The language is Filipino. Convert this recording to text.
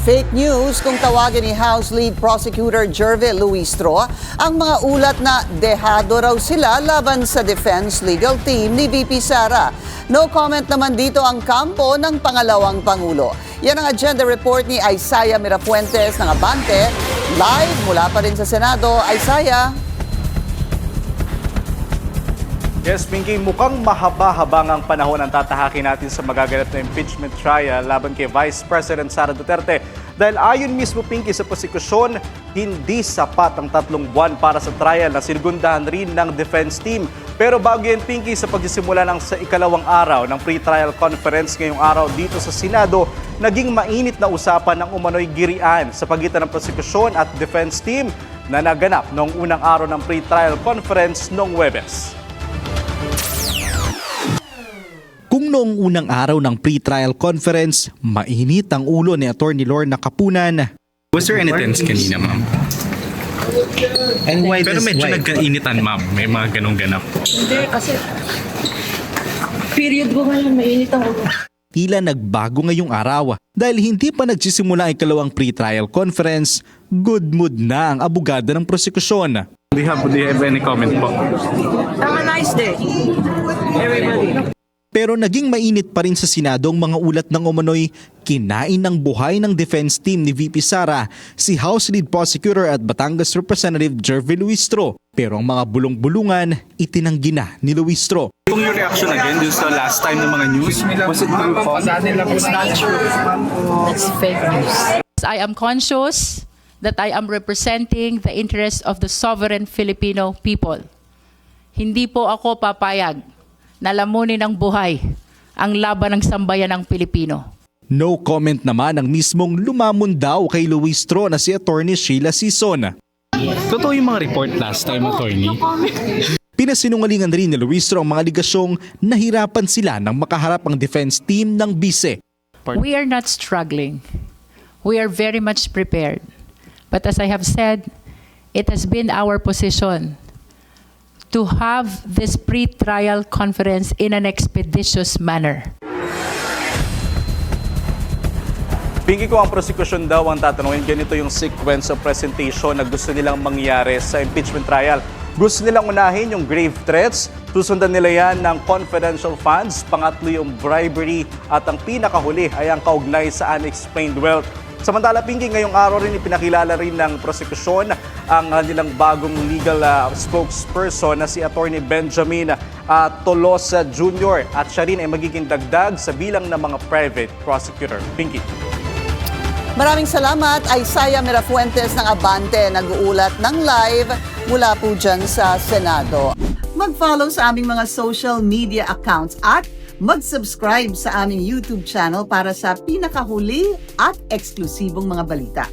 Fake news kung tawagin ni House Lead Prosecutor Jervy Luistro ang mga ulat na dehado raw sila laban sa defense legal team ni VP Sara. No comment naman dito ang kampo ng pangalawang Pangulo. Yan ang agenda report ni Isaiah Mirafuentes ng Abante. Live mula pa rin sa Senado. Isaiah. Yes, Pinky, mukhang mahaba-habang ang panahon ang tatahakin natin sa magaganap na impeachment trial laban kay Vice President Sara Duterte. Dahil ayon mismo, Pinky, sa prosekusyon, hindi sapat ang 3 buwan para sa trial na sinundahan rin ng defense team. Pero bago yan, Pinky, sa pagsisimula ng sa ikalawang araw ng pre-trial conference ngayong araw dito sa Senado, naging mainit na usapan ng umano'y girian sa pagitan ng prosekusyon at defense team na naganap noong unang araw ng pre-trial conference noong Huwebes. Kung noong unang araw ng pre-trial conference, mainit ang ulo ni Atty. Lorna Capunan. Was there any tense kanina, ma'am? And why Pero medyo nagkainitan, ma'am. May mga ganong ganap. Hindi, kasi period ko ngayon, mainit ang ulo. Tila nagbago ngayong araw dahil hindi pa nagsisimula ang ikalawang pre-trial conference, good mood na ang abogada ng prosekusyon. Do you have any comment po? Have a nice day, everybody. Pero naging mainit pa rin sa Senado ang mga ulat ng umano'y kinain ng buhay ng defense team ni VP Sara, si House Lead Prosecutor at Batangas Representative Jervy Luistro. Pero ang mga bulong-bulungan, itinanggi na ni Luistro. Kung your reaction again dun sa last time ng mga news, was it true po? It's not true. It's fake news. I am conscious that I am representing the interests of the sovereign Filipino people. Hindi po ako papayag na lamunin ng buhay ang laban ng sambayan ng Pilipino. No comment naman ang mismong lumamon daw kay Luistro na si Atty. Sheila Sison. Totoo yung mga report last time, attorney? Pinasinungalingan rin ni Luistro ang mga aligasyong nahirapan sila nang makaharap ang defense team ng bise. We are not struggling. We are very much prepared. But as I have said, it has been our position to have this pre-trial conference in an expeditious manner. Pinky, ko ang prosecution daw ang tatanungin, ganito yung sequence of presentation na gusto nilang mangyari sa impeachment trial. Gusto nilang unahin yung grave threats, susundan nila yan ng confidential funds, pangatlo yung bribery, at ang pinakahuli ay ang kaugnay sa unexplained wealth. Samantala, Pinky, ngayong araw rin ipinakilala rin ng prosekusyon ang nilang bagong legal spokesperson na si Atty. Benjamin Tolosa Jr. At siya rin ay magiging dagdag sa bilang ng mga private prosecutor. Pinky. Maraming salamat, Isaiah Mirafuentes ng Abante, nag-uulat ng live mula po dyan sa Senado. Mag-follow sa aming mga social media accounts at mag-subscribe sa aming YouTube channel para sa pinakahuli at eksklusibong mga balita.